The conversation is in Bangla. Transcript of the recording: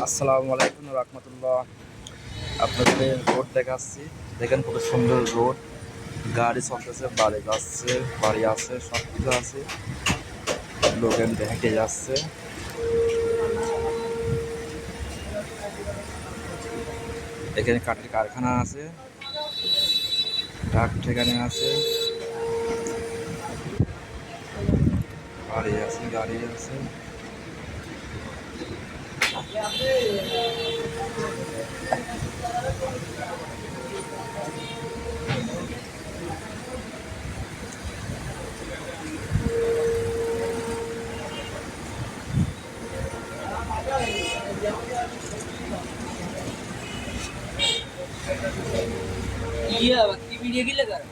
আসসালামু আলাইকুম রহমতুল্লাহ। আপনাদের রোড দেখাচ্ছি, দেখেন কত সুন্দর রোড। গাড়ি চলতেছে, বাড়ি যাচ্ছে, বাড়ি আছে, সব কিছু আছে। লোকেন হেঁটে যাচ্ছে। এখানে কাঠের কারখানা আছে, ট্রাক ঠেকানে আছে, বাড়ি আছে, গাড়ি আছে। iya, waktu video gila kan?